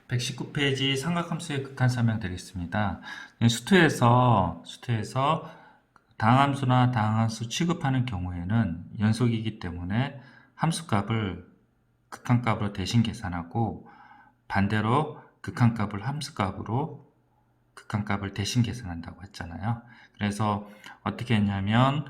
119페이지 삼각함수의 극한 설명 드리겠습니다. 수투에서 다항함수나 다항함수 취급하는 경우에는 연속이기 때문에 함수값을 극한값으로 대신 계산하고 반대로 극한값을 함수값으로 극한값을 대신 계산한다고 했잖아요. 그래서 어떻게 했냐면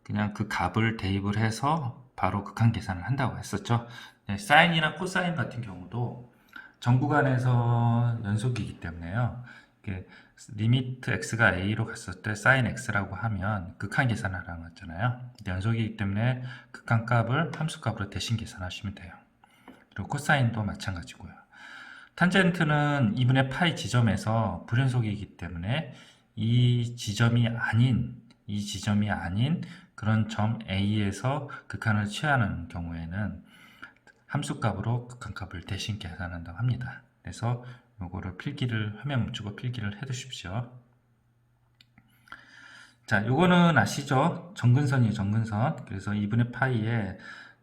그냥 그 값을 대입을 해서 바로 극한 계산을 한다고 했었죠. 네, 사인이나 코사인 같은 경우도 정 구간에서 연속이기 때문에요. 이게 리미트 x가 a로 갔을 때 sin x라고 하면 극한 계산하라고 했잖아요. 연속이기 때문에 극한값을 함수값으로 대신 계산하시면 돼요. 그리고 코사인도 마찬가지고요. 탄젠트는 2분의 파이 지점에서 불연속이기 때문에 이 지점이 아닌 그런 점 A에서 극한을 취하는 경우에는 함수값으로 극한값을 대신 계산한다고 합니다. 그래서 요거를 필기를 화면 멈추고 필기를 해 두십시오. 자, 요거는 아시죠? 정근선이에요, 정근선. 그래서 2분의 파이에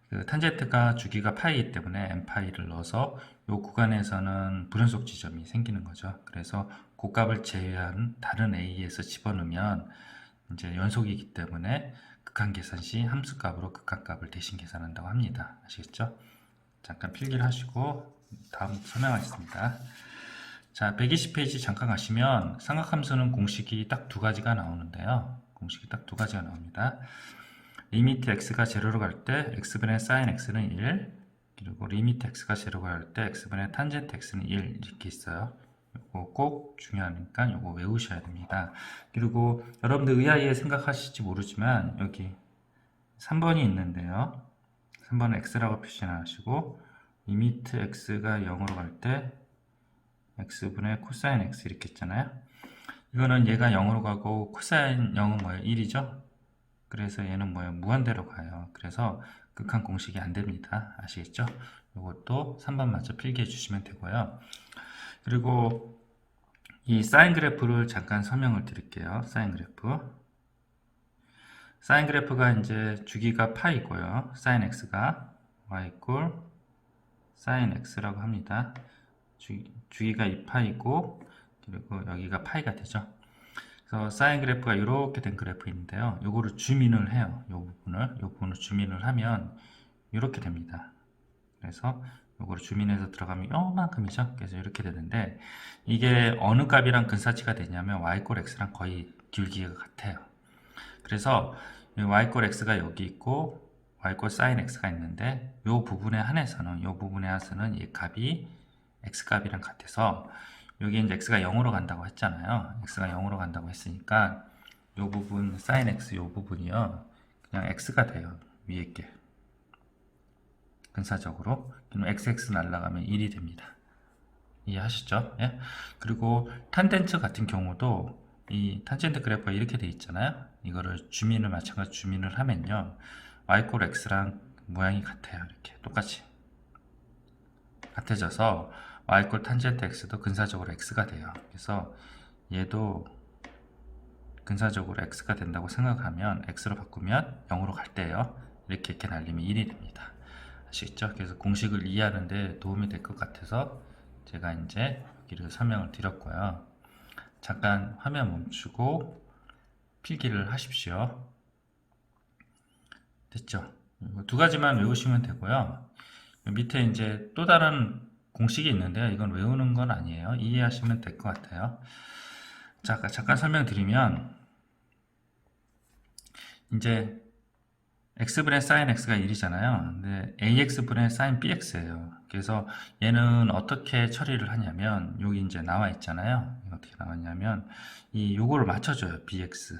그 탄젠트가 주기가 파이이기 때문에 n파이를 넣어서 요 구간에서는 불연속 지점이 생기는 거죠. 그래서 고값을 제외한 다른 a에서 집어넣으면 이제 연속이기 때문에 극한 계산 시 함수값으로 극한값을 대신 계산한다고 합니다. 아시겠죠? 잠깐 필기를 하시고 다음 설명하겠습니다. 자, 120페이지 잠깐 가시면 삼각함수는 공식이 딱 두 가지가 나오는데요. 공식이 딱 두 가지가 나옵니다. 리미트 x가 제로로 갈 때 x분의 sin x는 1, 그리고 리미트 x가 제로로 갈 때 x분의 탄젠트 x는 1 이렇게 있어요. 이거 꼭 중요하니까 이거 외우셔야 됩니다. 그리고 여러분들 의아해 생각하실지 모르지만 여기 3번이 있는데요. 3번은 x라고 표시하시고 리미트 x가 0으로 갈 때 x분의 코사인 x 이렇게 있잖아요. 이거는 얘가 0으로 가고 코사인 0은 뭐예요? 1이죠? 그래서 얘는 뭐예요? 무한대로 가요. 그래서 극한 공식이 안 됩니다. 아시겠죠? 이것도 3번 맞춰 필기해 주시면 되고요. 그리고 이 사인 그래프를 잠깐 설명을 드릴게요. 사인 그래프. 사인 그래프가 이제 주기가 파이고요. 사인 x가 y 이퀄 사인 x라고 합니다. 주기가 2파이고 그리고 여기가 파이가 되죠. 그래서 사인 그래프가 이렇게 된 그래프인데요. 요거를 줌인을 해요. 요 부분을 줌인을 하면 이렇게 됩니다. 그래서 요거를 줌인해서 들어가면 요만큼이죠. 그래서 이렇게 되는데 이게 어느 값이랑 근사치가 되냐면 y 꼴 x랑 거의 기울기가 같아요. 그래서 y 꼴 x가 여기 있고 y 꼴 sin x가 있는데 요 부분에 한해서는 이 값이 x 값이랑 같아서 여기 이제 x가 0으로 간다고 했잖아요. x가 0으로 간다고 했으니까 요 부분 sin x 요 부분이요. 그냥 x가 돼요. 위에 게. 근사적으로. 그럼 xx 날라가면 1이 됩니다. 이해하시죠? 예? 그리고 탄젠트 같은 경우도 이 탄젠트 그래프가 이렇게 돼 있잖아요. 이거를 마찬가지 줌인을 하면요. y 꼴 x랑 모양이 같아요. 이렇게 똑같이 같아져서 y 꼴 탄젠트 x도 근사적으로 x가 돼요. 그래서 얘도 근사적으로 x가 된다고 생각하면 x로 바꾸면 0으로 갈 때요. 이렇게 날리면 1이 됩니다. 아시겠죠? 그래서 공식을 이해하는 데 도움이 될 것 같아서 제가 이제 여기를 설명을 드렸고요. 잠깐 화면 멈추고 필기를 하십시오. 됐죠? 두 가지만 외우시면 되고요. 밑에 이제 또 다른 공식이 있는데요. 이건 외우는 건 아니에요. 이해하시면 될 것 같아요. 자, 잠깐 설명드리면 이제 x분의 sin x가 1이잖아요. 근데 ax분의 sin bx예요. 그래서 얘는 어떻게 처리를 하냐면 여기 이제 나와 있잖아요. 어떻게 나왔냐면 요거를 맞춰줘요. bx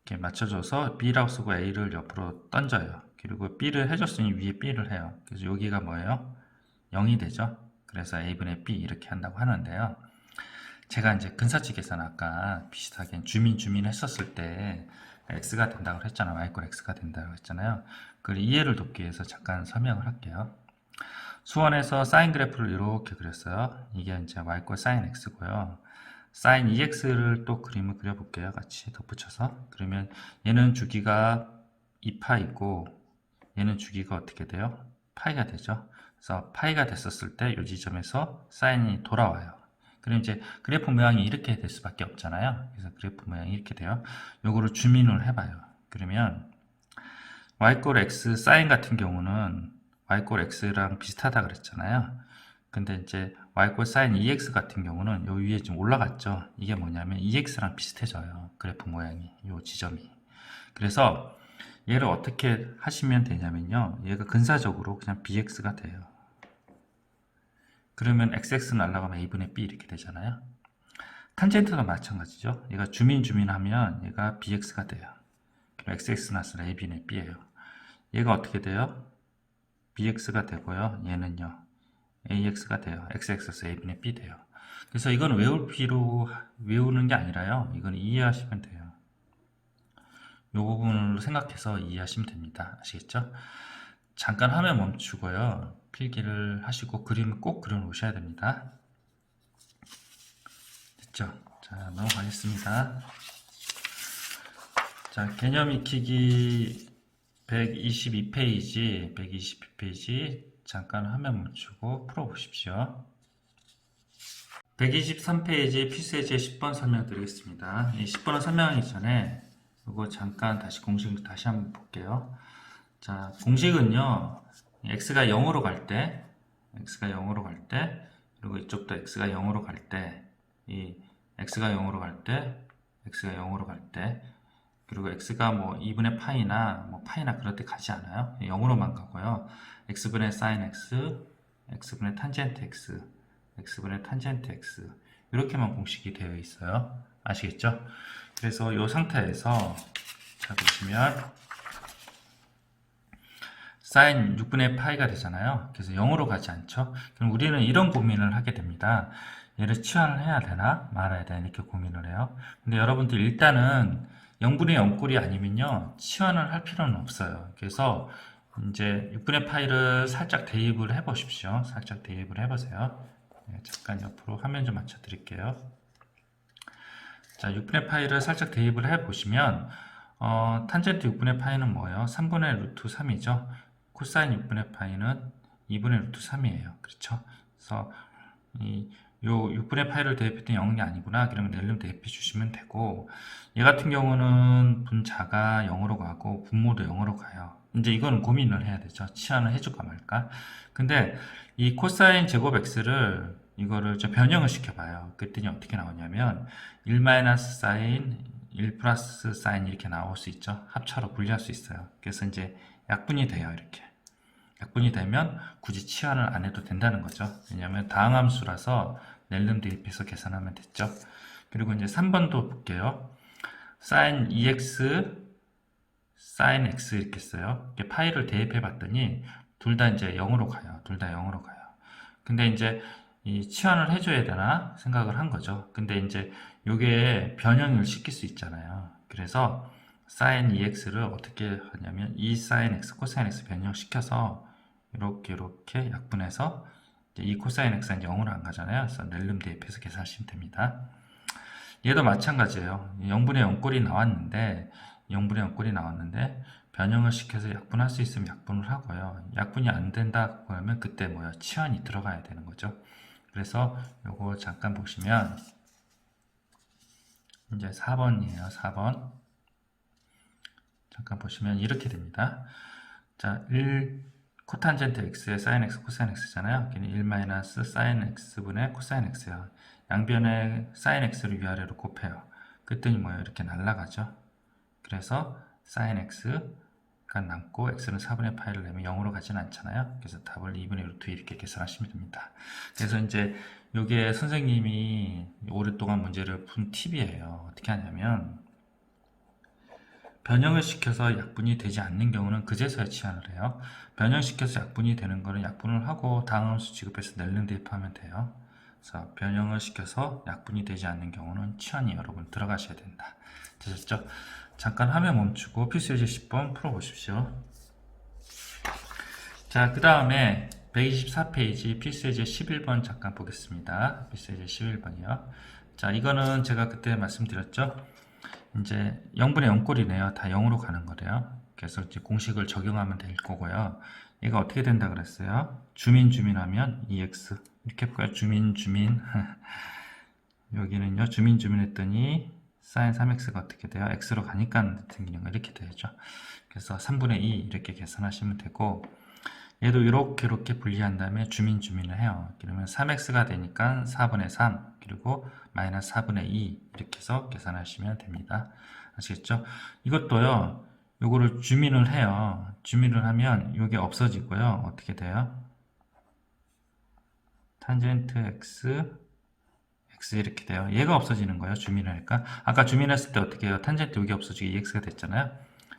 이렇게 맞춰줘서 b라고 쓰고 a를 옆으로 던져요. 그리고 b를 해줬으니 위에 b를 해요. 그래서 여기가 뭐예요? 0이 되죠. 그래서 a분의 b 이렇게 한다고 하는데요. 제가 이제 근사치 계산 아까 비슷하게 주민 했었을 때 x가 된다고 했잖아요. y 꼴 x가 된다고 했잖아요. 그걸 이해를 돕기 위해서 잠깐 설명을 할게요. 수원에서 사인 그래프를 이렇게 그렸어요. 이게 이제 y 꼴 sin x고요. sin 2x를 또 그림을 그려볼게요. 같이 덧붙여서. 그러면 얘는 주기가 2파이고 얘는 주기가 어떻게 돼요? 파이가 되죠. 그래서 파이가 됐었을 때 이 지점에서 사인이 돌아와요. 그럼 이제 그래프 모양이 이렇게 될 수밖에 없잖아요. 그래서 그래프 모양이 이렇게 돼요. 요거를 줌인을 해봐요. 그러면 y x 사인 같은 경우는 y x랑 비슷하다 그랬잖아요. 근데 이제 y 사인 EX 같은 경우는 요 위에 좀 올라갔죠. 이게 뭐냐면 EX랑 비슷해져요. 그래프 모양이 요 지점이. 그래서 얘를 어떻게 하시면 되냐면요. 얘가 근사적으로 그냥 BX가 돼요. 그러면 XX 날라가면 A분의 B 이렇게 되잖아요. 탄젠트도 마찬가지죠. 얘가 주민 하면 얘가 BX가 돼요. 그럼 XX 나스는 A분의 B예요. 얘가 어떻게 돼요? BX가 되고요. 얘는요. AX가 돼요. XX에서 A분의 B 돼요. 그래서 이건 외우는 게 아니라요. 이건 이해하시면 돼요. 이 부분으로 생각해서 이해하시면 됩니다. 아시겠죠? 잠깐 화면 멈추고요. 필기를 하시고 그림을 꼭 그려 놓으셔야 됩니다. 됐죠? 자, 넘어가겠습니다. 자, 개념 익히기 122페이지 잠깐 화면 멈추고 풀어보십시오. 123페이지 필수예제 10번 설명드리겠습니다. 이 10번을 설명하기 전에 이거 잠깐 다시 공식 다시 한번 볼게요. 자, 공식은요. x가 0으로 갈 때, 그리고 이쪽도 x가 0으로 갈 때, 이 x가 0으로 갈 때, 그리고 x가 뭐 2분의 파이나 뭐 파이나 그럴 때 가지 않아요. 0으로만 가고요. x분의 sin x, x분의 탄젠트 x, x분의 탄젠트 x 이렇게만 공식이 되어 있어요. 아시겠죠? 그래서 이 상태에서 자 보시면 sin 6분의 파이가 되잖아요. 그래서 0으로 가지 않죠. 그럼 우리는 이런 고민을 하게 됩니다. 얘를 치환을 해야 되나 말아야 되나 이렇게 고민을 해요. 근데 여러분들 일단은 0분의 0꼴이 아니면요 치환을 할 필요는 없어요. 그래서 이제 6분의 파이를 살짝 대입을 해 보십시오. 살짝 대입을 해 보세요. 네, 잠깐 옆으로 화면 좀 맞춰 드릴게요. 자, 6분의 파이를 살짝 대입을 해 보시면 탄젠트 6분의 파이는 뭐예요? 3분의 루트 3이죠. 코사인 6분의 파이는 2분의 루트 3이에요. 그렇죠? 그래서 요 6분의 파이를 대입했더니 0이 아니구나. 그러면 낼름 대입해 주시면 되고, 얘 같은 경우는 분자가 0으로 가고 분모도 0으로 가요. 이제 이거는 고민을 해야 되죠. 치환을 해줄까 말까. 근데 이 코사인 제곱 x를 이거를 좀 변형을 시켜봐요. 그랬더니 어떻게 나오냐면 1 마이너스 사인 1 플러스 사인 이렇게 나올 수 있죠. 합차로 분리할 수 있어요. 그래서 이제 약분이 돼요. 이렇게 약분이 되면 굳이 치환을 안 해도 된다는 거죠. 왜냐하면 다항함수라서 낼름 대입해서 계산하면 됐죠. 그리고 이제 3번도 볼게요. sin 2x sin x 이렇게 써요. 이렇게 파이를 대입해 봤더니 둘 다 이제 0으로 가요. 둘 다 0으로 가요. 근데 이제 이 치환을 해줘야 되나 생각을 한 거죠. 근데 이제 요게 변형을 시킬 수 있잖아요. 그래서 sin 2x를 어떻게 하냐면 2 sin x, cos x 변형시켜서 이렇게 약분해서 이제 2 cos x는 0으로 안 가잖아요. 그래서 낼름 대입해서 계산하시면 됩니다. 얘도 마찬가지예요. 0분의 0꼴이 나왔는데 변형을 시켜서 약분할 수 있으면 약분을 하고요. 약분이 안 된다 그러면 그때 뭐야 치환이 들어가야 되는 거죠. 그래서 요거 잠깐 보시면 이제 4번이에요. 4번 잠깐 보시면 이렇게 됩니다. 자, 1 코탄젠트 x에 sin x, 코사인 x잖아요. 1 마이너스 sin x분의 코사인 x야. 양변에 sin x를 위아래로 곱해요. 그랬더니 뭐예요? 이렇게 날아가죠. 그래서 sin x가 남고 x는 4분의 파이를 내면 0으로 가지는 않잖아요. 그래서 답을 2분의 루트 이렇게 계산하시면 됩니다. 그래서 이제 이게 선생님이 오랫동안 문제를 푼 팁이에요. 어떻게 하냐면 변형을 시켜서 약분이 되지 않는 경우는 그제서야 치환을 해요. 변형시켜서 약분이 되는 거는 약분을 하고 다항함수 지급해서 낼름 대입하면 돼요. 그래서 변형을 시켜서 약분이 되지 않는 경우는 치환이 여러분 들어가셔야 된다. 되셨죠? 잠깐 화면 멈추고 필수예제 10번 풀어보십시오. 자, 그 다음에 124페이지 필수예제 11번 잠깐 보겠습니다. 필수예제 11번이요. 자, 이거는 제가 그때 말씀드렸죠. 이제 0분의 0꼴이네요. 다 0으로 가는 거래요. 그래서 이제 공식을 적용하면 될 거고요. 얘가 어떻게 된다 그랬어요? 주민 하면 EX 이렇게 볼까요? 주민 여기는요 주민 했더니 sin 3x가 어떻게 돼요? x로 가니까 생기는 거 이렇게 되죠. 그래서 3분의 2 이렇게 계산하시면 되고, 얘도 이렇게 분리한 다음에 주민을 해요. 그러면 3x가 되니까 4분의 3 그리고 마이너스 4분의 2 이렇게 해서 계산하시면 됩니다. 아시겠죠? 이것도요 요거를 주민을 해요. 주민을 하면 이게 없어지고요. 어떻게 돼요? 탄젠트 x 이렇게 돼요. 얘가 없어지는 거예요. 주민을 하니까. 아까 주민했을 때 어떻게 해요? 탄젠트 여기 없어지고 ex가 됐잖아요.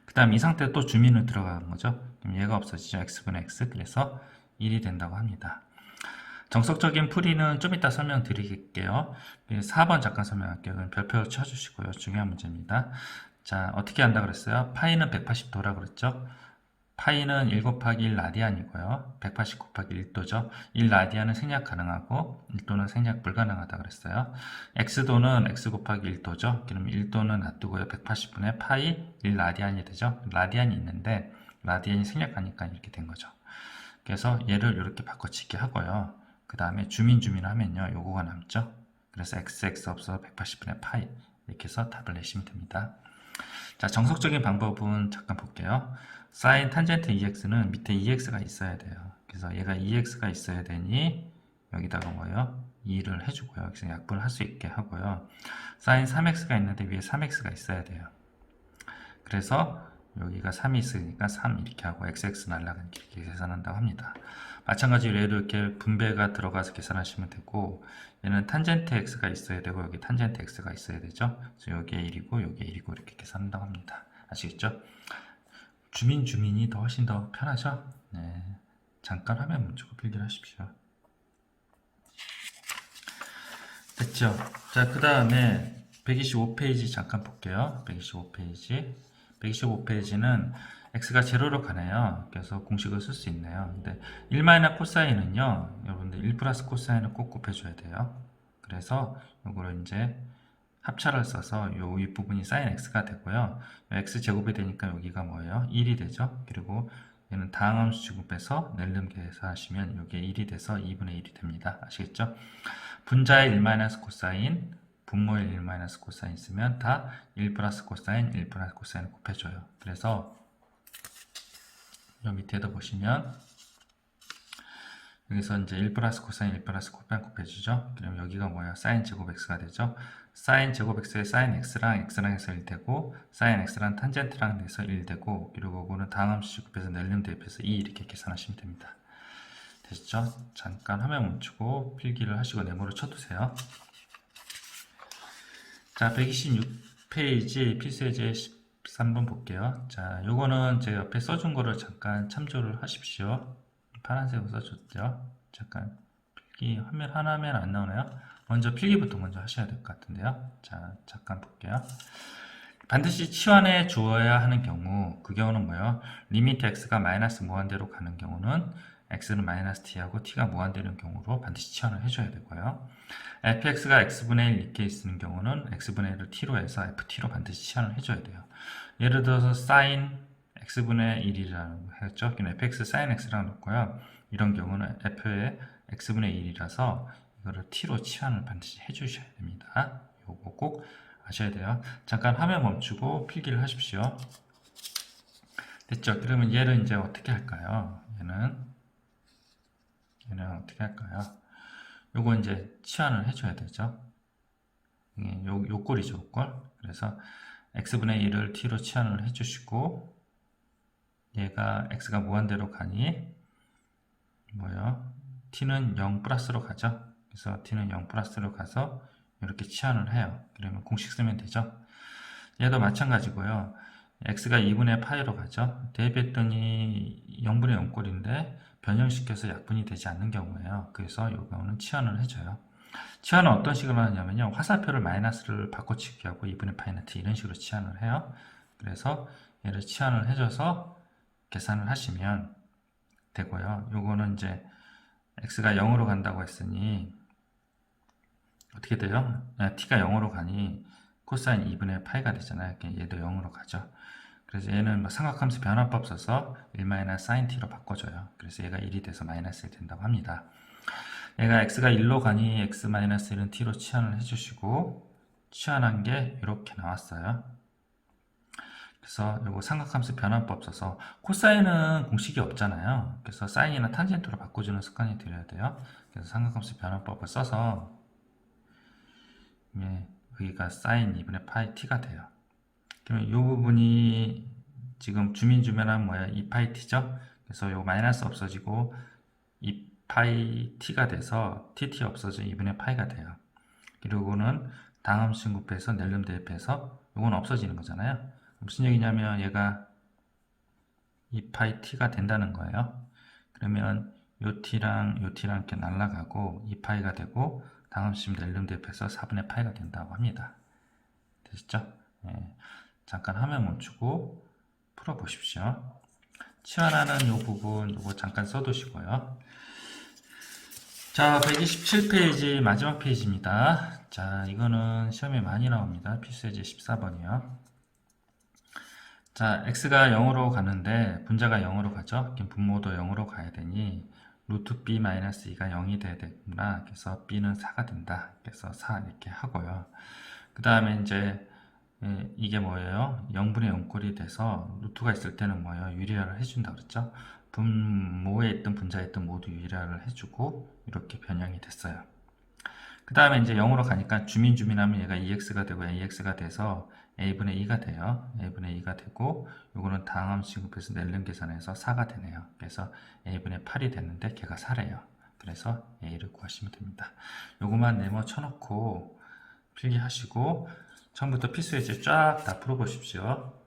그 다음 이 상태에 또 주민을 들어가는 거죠. 그럼 얘가 없어지죠. x분의 x. 그래서 1이 된다고 합니다. 정석적인 풀이는 좀 이따 설명드릴게요. 4번 잠깐 설명할게요. 그럼 별표 쳐주시고요. 중요한 문제입니다. 자, 어떻게 한다 그랬어요? 파이는 180도라 그랬죠? 파이는 1 곱하기 1 라디안이고요. 180 곱하기 1도죠. 1 라디안은 생략 가능하고 1도는 생략 불가능하다 그랬어요. x도는 x 곱하기 1도죠. 그럼 1도는 놔두고요. 180분의 파이 1 라디안이 되죠. 라디안이 있는데 라디안이 생략하니까 이렇게 된 거죠. 그래서 얘를 이렇게 바꿔치기 하고요. 그 다음에 주민 하면요. 요거가 남죠. 그래서 x 없어서 180분의 파이 이렇게 해서 답을 내시면 됩니다. 자, 정석적인 방법은 잠깐 볼게요. sin 탄젠트 EX는 밑에 EX가 있어야 돼요. 그래서 얘가 EX가 있어야 되니 여기다가 뭐예요? 2를 해주고요. 그래서 약분을 할 수 있게 하고요. sin 3X가 있는데 위에 3X가 있어야 돼요. 그래서 여기가 3이 있으니까 3 이렇게 하고 XX 날라가는 이렇게 계산한다고 합니다. 마찬가지로 얘도 이렇게 분배가 들어가서 계산하시면 되고, 얘는 탄젠트 X가 있어야 되고 여기 탄젠트 X가 있어야 되죠. 그래서 여기에 1이고 여기에 1이고 이렇게 계산한다고 합니다. 아시겠죠? 주민이 더 훨씬 더 편하죠? 네. 잠깐 화면 멈추고 필기를 하십시오. 됐죠? 자, 그 다음에 125페이지 잠깐 볼게요. 125페이지. 125페이지는 x가 제로로 가네요. 그래서 공식을 쓸 수 있네요. 근데 1 마이너스 코사인은요, 여러분들 1 플러스 코사인을 꼭 곱해줘야 돼요. 그래서 요거를 이제 합차를 써서 요 윗부분이 sin x가 되고요. x 제곱이 되니까 여기가 뭐예요? 1이 되죠. 그리고 얘는 다항함수 제곱해서 낼름 계산하시면 이게 1이 돼서 2분의 1이 됩니다. 아시겠죠? 분자의 1 마이너스 코사인, 분모의 1 마이너스 코사인 있으면 다 1 플러스 코사인, 1 플러스 코사인을 곱해줘요. 그래서 요 밑에도 보시면 여기서 이제 1 플러스 코사인, 1 플러스 코사인 곱해주죠. 그럼 여기가 뭐야? 사인 제곱 x가 되죠. 사인 제곱 x에 사인 x랑 해서 1 되고, 사인 x랑 탄젠트랑 해서 1 되고, 그리고 이거는 다항함수 제곱해서 낼름 대입해서 2 이렇게 계산하시면 됩니다. 되시죠? 잠깐 화면 멈추고 필기를 하시고 네모를 쳐두세요. 자, 126페이지 필수예제 13번 볼게요. 자, 요거는 제 옆에 써준 거를 잠깐 참조를 하십시오. 파란색으로 써줬죠. 잠깐 필기 화면 하나면 안 나오나요? 먼저 필기부터 먼저 하셔야 될 것 같은데요. 자, 잠깐 볼게요. 반드시 치환해 주어야 하는 경우, 그 경우는 뭐예요? 리미트 x가 마이너스 무한대로 가는 경우는 x는 마이너스 t하고 t가 무한대는 경우로 반드시 치환을 해줘야 되고요. fx가 x분의 1 이렇게 있는 경우는 x분의 1을 t로 해서 ft로 반드시 치환을 해줘야 돼요. 예를 들어서 sin x분의 1이라고 했죠. fx sin x라고 놓고요. 이런 경우는 f의 x분의 1이라서 이거를 t로 치환을 반드시 해주셔야 됩니다. 요거 꼭 아셔야 돼요. 잠깐 화면 멈추고 필기를 하십시오. 됐죠? 그러면 얘를 이제 어떻게 할까요? 얘는 어떻게 할까요? 요거 이제 치환을 해줘야 되죠. 요 꼴이죠, 요 꼴. 그래서 x분의 1을 t로 치환을 해주시고, 얘가 x가 무한대로 가니 뭐요? t는 0 플러스로 가죠. 그래서 t는 0 플러스로 가서 이렇게 치환을 해요. 그러면 공식 쓰면 되죠. 얘도 마찬가지고요. x가 2분의 파이로 가죠. 대입했더니 0분의 0꼴인데 변형시켜서 약분이 되지 않는 경우예요. 그래서 이 경우는 치환을 해줘요. 치환은 어떤 식으로 하냐면요. 화살표를 마이너스를 바꿔치기 하고 2분의 파이는 t 이런 식으로 치환을 해요. 그래서 얘를 치환을 해줘서 계산을 하시면 되고요. 요거는 이제 x가 0으로 간다고 했으니 어떻게 돼요? t가 0으로 가니 코사인 2분의 파이가 되잖아요. 얘도 0으로 가죠. 그래서 얘는 뭐 삼각함수 변화법 써서 1-sin t로 바꿔줘요. 그래서 얘가 1이 돼서 마이너스 1 된다고 합니다. 얘가 x가 1로 가니 x-1은 t로 치환을 해주시고, 치환한 게 이렇게 나왔어요. 그래서 이거 삼각함수 변환법 써서 코사인은 공식이 없잖아요. 그래서 사인이나 탄젠트로 바꿔주는 습관이 들여야 돼요. 그래서 삼각함수 변환법을 써서 여기가 사인 2분의 파이 t가 돼요. 그러면 이 부분이 지금 주민주면하면 뭐야? 2파이 t죠? 그래서 요 마이너스 없어지고 2파이 t가 돼서 tt 없어져 2분의 파이가 돼요. 그리고는 다함수 곱해서 낼름 대입해서 요건 없어지는 거잖아요. 무슨 얘기냐면 얘가 2파이 t가 된다는 거예요. 그러면 요 t랑 요 t랑 이렇게 날라가고 2파이가 되고 다함수 낼름 대입해서 4분의 파이가 된다고 합니다. 되셨죠? 예. 잠깐 화면 멈추고 풀어보십시오. 치환하는 요 부분 요거 잠깐 써두시고요. 자, 127페이지 마지막 페이지입니다. 자, 이거는 시험에 많이 나옵니다. 필수예제 14번이요. 자, x가 0으로 가는데 분자가 0으로 가죠. 그럼 분모도 0으로 가야 되니 루트 b-2가 0이 돼야 되구나. 그래서 b는 4가 된다. 그래서 4 이렇게 하고요. 그 다음에 이제 이게 뭐예요? 0분의 0꼴이 돼서 루트가 있을 때는 뭐예요? 유리화를 해준다 그랬죠? 분모에 있던 분자에 있던 모두 유리화를 해주고 이렇게 변형이 됐어요. 그 다음에 이제 0으로 가니까 주민하면 얘가 2x가 되고 ax가 돼서 a분의 2가 돼요. a분의 2가 되고 요거는 다항함수 곱해서 낼름 계산해서 4가 되네요. 그래서 a분의 8이 됐는데 걔가 4래요. 그래서 a를 구하시면 됩니다. 요거만 네모 쳐놓고 필기하시고 처음부터 필수예제 쫙 다 풀어보십시오.